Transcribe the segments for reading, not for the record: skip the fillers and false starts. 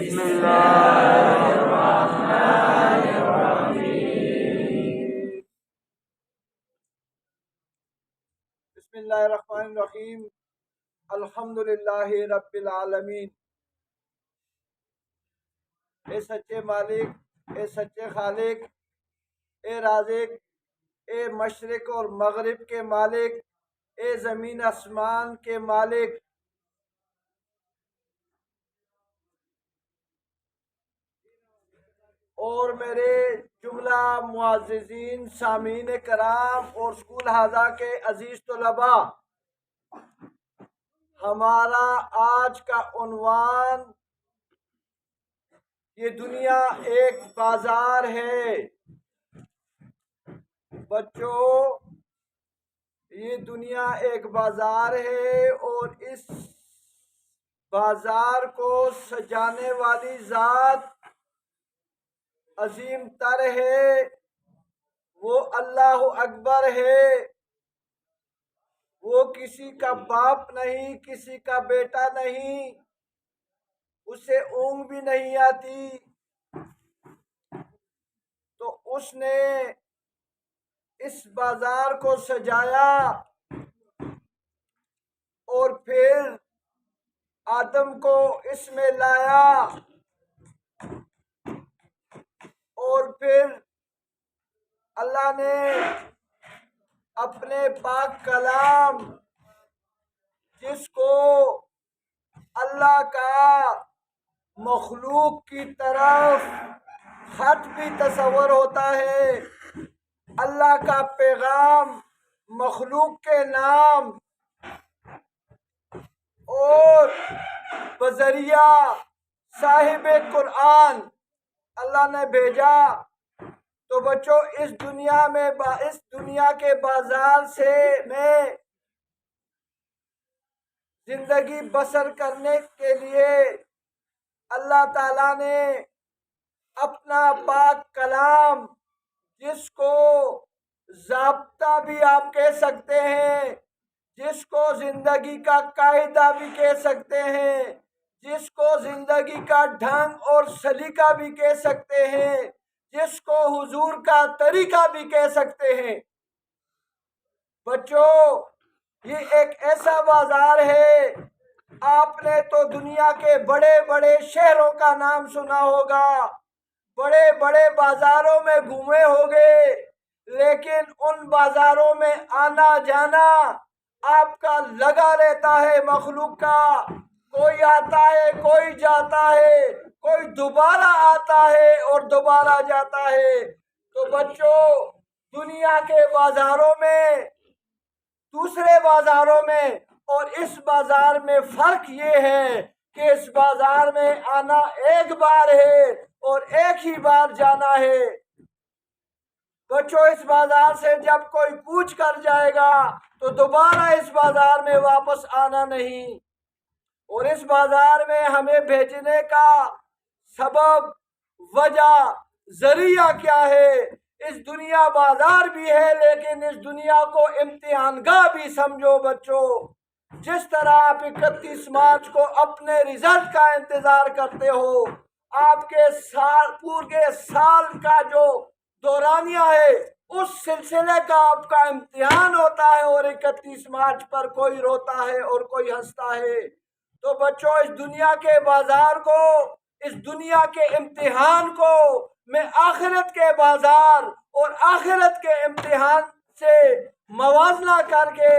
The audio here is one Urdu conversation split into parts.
بسم اللہ الرحمن الرحیم۔ بسم اللہ الرحمن الرحیم۔ الحمدللہ رب العالمین۔ اے سچے مالک، اے سچے خالق، اے رازق، اے مشرق اور مغرب کے مالک، اے زمین آسمان کے مالک، اور میرے جملہ معززین سامعین کرام اور اسکول ہاضہ کے عزیز طلباء، ہمارا آج کا عنوان یہ دنیا ایک بازار ہے۔ بچوں، یہ دنیا ایک بازار ہے اور اس بازار کو سجانے والی ذات عظیم تر ہے، وہ اللہ اکبر ہے۔ وہ کسی کا باپ نہیں، کسی کا بیٹا نہیں، اسے اونگ بھی نہیں آتی، تو اس نے اس بازار کو سجایا اور پھر آدم کو اس میں لایا، اور پھر اللہ نے اپنے پاک کلام، جس کو اللہ کا مخلوق کی طرف خط بھی تصور ہوتا ہے، اللہ کا پیغام مخلوق کے نام اور بذریعہ صاحب قرآن اللہ نے بھیجا۔ تو بچوں، اس دنیا کے بازار میں زندگی بسر کرنے کے لیے اللہ تعالیٰ نے اپنا پاک کلام، جس کو ضابطہ بھی آپ کہہ سکتے ہیں، جس کو زندگی کا قاعدہ بھی کہہ سکتے ہیں، جس کو زندگی کا ڈھنگ اور سلیقہ بھی کہہ سکتے ہیں، جس کو حضور کا طریقہ بھی کہہ سکتے ہیں۔ بچوں، یہ ایک ایسا بازار ہے، آپ نے تو دنیا کے بڑے بڑے شہروں کا نام سنا ہوگا، بڑے بڑے بازاروں میں گھومے ہوگے، لیکن ان بازاروں میں آنا جانا آپ کا لگا رہتا ہے مخلوق کا۔ کوئی آتا ہے، کوئی جاتا ہے، کوئی دوبارہ آتا ہے اور دوبارہ جاتا ہے۔ تو بچوں، دنیا کے بازاروں میں، دوسرے بازاروں میں اور اس بازار میں فرق یہ ہے کہ اس بازار میں آنا ایک بار ہے اور ایک ہی بار جانا ہے۔ بچوں، اس بازار سے جب کوئی کوچ کر جائے گا تو دوبارہ اس بازار میں واپس آنا نہیں۔ اور اس بازار میں ہمیں بھیجنے کا سبب، وجہ، ذریعہ کیا ہے؟ اس دنیا بازار بھی ہے، لیکن اس دنیا کو امتحان گاہ بھی سمجھو بچوں۔ جس طرح آپ 31 مارچ کو اپنے رزلٹ کا انتظار کرتے ہو، آپ کے پورے سال کا جو دورانیہ ہے، اس سلسلے کا آپ کا امتحان ہوتا ہے، اور 31 مارچ پر کوئی روتا ہے اور کوئی ہنستا ہے۔ تو بچوں، اس دنیا کے بازار کو، اس دنیا کے امتحان کو میں آخرت کے بازار اور آخرت کے امتحان سے موازنہ کر کے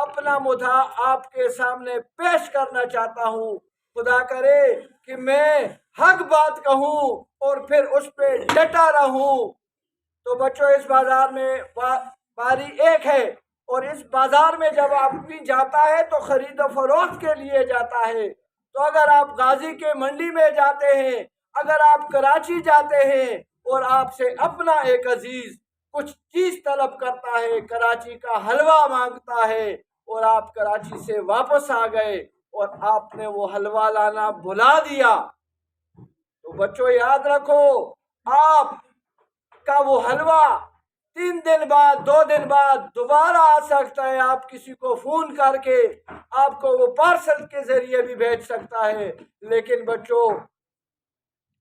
اپنا مدعا آپ کے سامنے پیش کرنا چاہتا ہوں۔ خدا کرے کہ میں حق بات کہوں اور پھر اس پہ ڈٹا رہوں۔ تو بچوں، اس بازار میں باری ایک ہے، اور اس بازار میں جب آدمی جاتا ہے تو خرید و فروخت کے لیے جاتا ہے۔ تو اگر آپ غازی کے منڈی میں جاتے ہیں، اگر آپ کراچی جاتے ہیں اور آپ سے اپنا ایک عزیز کچھ چیز طلب کرتا ہے، کراچی کا حلوہ مانگتا ہے، اور آپ کراچی سے واپس آ گئے اور آپ نے وہ حلوہ لانا بھلا دیا، تو بچوں یاد رکھو، آپ کا وہ حلوہ 3 دن بعد، 2 دن بعد دوبارہ آ سکتا ہے۔ آپ کسی کو فون کر کے آپ کو وہ پارسل کے ذریعے بھی بھیج سکتا ہے، لیکن بچوں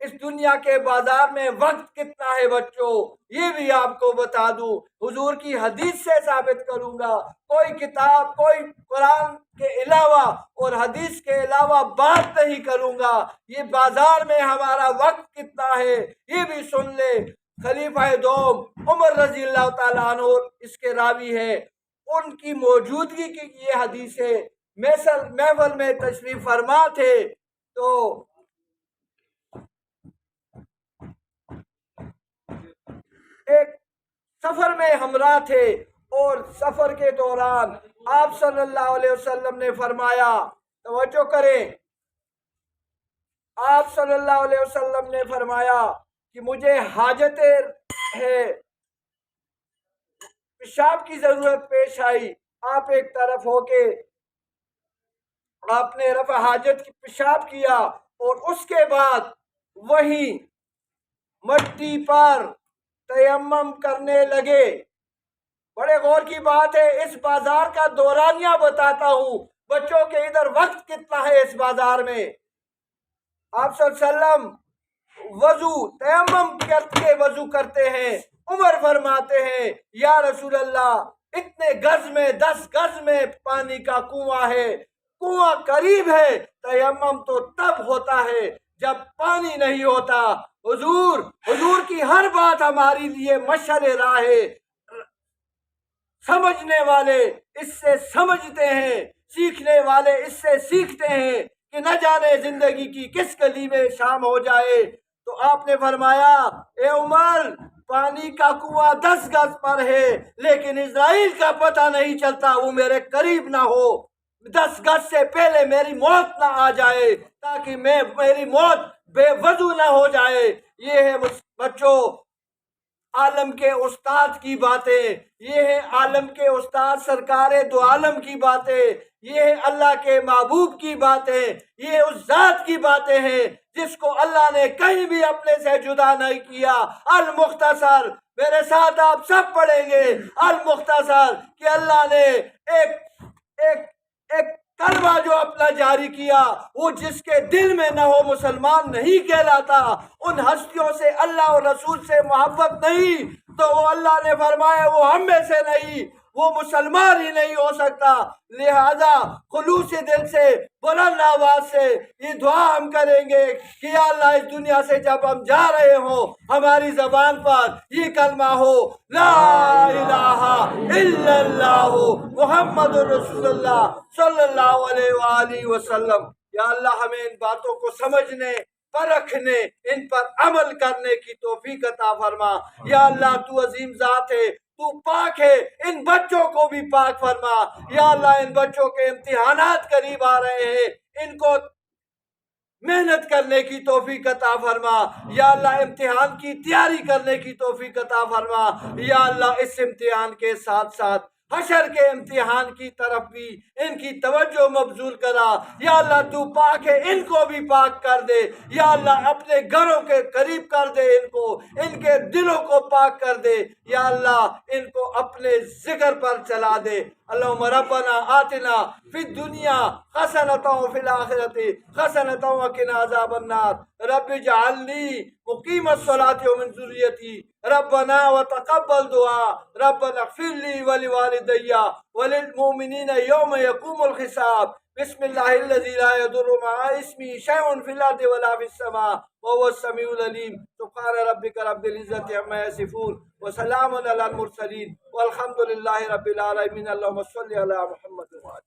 اس دنیا کے بازار میں وقت کتنا ہے بچوں، یہ بھی آپ کو بتا دوں، حضور کی حدیث سے ثابت کروں گا۔ کوئی کتاب، کوئی قرآن کے علاوہ اور حدیث کے علاوہ بات نہیں کروں گا۔ یہ بازار میں ہمارا وقت کتنا ہے یہ بھی سن لے۔ خلیفہ دوم عمر رضی اللہ تعالیٰ عنہ اس کے راوی ہے، ان کی موجودگی کی یہ حدیث ہے۔ محفل میں تشریف فرما تھے تو ایک سفر میں ہمراہ تھے، اور سفر کے دوران آپ صلی اللہ علیہ وسلم نے فرمایا، توجہ کریں، آپ صلی اللہ علیہ وسلم نے فرمایا کہ مجھے حاجت ہے، پیشاب کی ضرورت پیش آئی۔ آپ ایک طرف ہو کے آپ نے رفع حاجت کی پیشاب کیا، اور اس کے بعد وہی مٹی پر تیمم کرنے لگے۔ بڑے غور کی بات ہے، اس بازار کا دورانیہ بتاتا ہوں بچوں کے، ادھر وقت کتنا ہے اس بازار میں۔ آپ صلی اللہ علیہ وسلم وضو تیمم کر کے وضو کرتے ہیں۔ عمر فرماتے ہیں، یا رسول اللہ، اتنے گز میں 10 گز میں پانی کا کنواں ہے، کنواں قریب ہے، تیمم تو تب ہوتا ہے جب پانی نہیں ہوتا۔ حضور کی ہر بات ہماری لیے مشعل راہ ہے۔ سمجھنے والے اس سے سمجھتے ہیں، سیکھنے والے اس سے سیکھتے ہیں، کہ نہ جانے زندگی کی کس گلی میں شام ہو جائے۔ تو آپ نے فرمایا، اے عمر، پانی کا کنواں 10 گز پر ہے، لیکن اسرائیل کا پتہ نہیں چلتا، وہ میرے قریب نہ ہو، 10 گز سے پہلے میری موت نہ آ جائے، تاکہ میری موت بے وضو نہ ہو جائے۔ یہ ہے بچوں عالم کے استاد کی باتیں، یہ ہے عالم کے استاد سرکار دو عالم کی باتیں، یہ ہے اللہ کے محبوب کی باتیں، یہ اس ذات کی باتیں ہیں جس کو اللہ نے کہیں بھی اپنے سے جدا نہیں کیا۔ المختصر، میرے ساتھ آپ سب پڑھیں گے، المختصر، کہ اللہ نے ایک کلمہ جو اپنا جاری کیا، وہ جس کے دل میں نہ ہو مسلمان نہیں کہلاتا۔ ان ہستیوں سے، اللہ اور رسول سے محبت نہیں تو وہ اللہ نے فرمایا وہ ہم میں سے نہیں، وہ مسلمان ہی نہیں ہو سکتا۔ لہذا خلوص دل سے، بلند آواز سے یہ دعا ہم کریں گے کہ یا اللہ، اس دنیا سے جب ہم جا رہے ہوں، ہماری زبان پر یہ کلمہ ہو، لا الہ الا اللہ محمد رسول اللہ صلی اللہ علیہ وآلہ وسلم۔ یا اللہ، ہمیں ان باتوں کو سمجھنے، پرکھنے، ان پر عمل کرنے کی توفیق عطا فرما۔ یا اللہ، تو عظیم ذات ہے، تو پاک ہے، ان بچوں کو بھی پاک فرما۔ یا اللہ، ان بچوں کے امتحانات قریب آ رہے ہیں، ان کو محنت کرنے کی توفیق عطا فرما۔ یا اللہ، امتحان کی تیاری کرنے کی توفیق عطا فرما۔ یا اللہ، اس امتحان کے ساتھ ساتھ حشر کے امتحان کی طرف بھی ان کی توجہ مبذول کرا۔ یا اللہ، تو پاک ہے، ان کو بھی پاک کر دے۔ یا اللہ، اپنے گھروں کے قریب کر دے، ان کے دلوں کو پاک کر دے۔ یا اللہ، ان کو اپنے ذکر پر چلا دے۔ اللہم ربنا آتنا فی الدنیا حسنۃ وفی الآخرۃ حسنۃ وقنا عذاب النار، رب اجعلنی مقیم الصلاۃ ومن ذریتی، ربنا وتقبل دعا، ربنا اغفر لی ولوالدی وللمؤمنین یوم یقوم الحساب۔ بسم اللہ الذی لا یضر مع اسمہ شیء فی الارض ولا فی السماء وهو السمیع العلیم۔ سبحان ربک رب العزۃ عما یصفون وسلام علی المرسلین والحمد للہ رب العالمین۔ اللہم صل علی محمد وعلی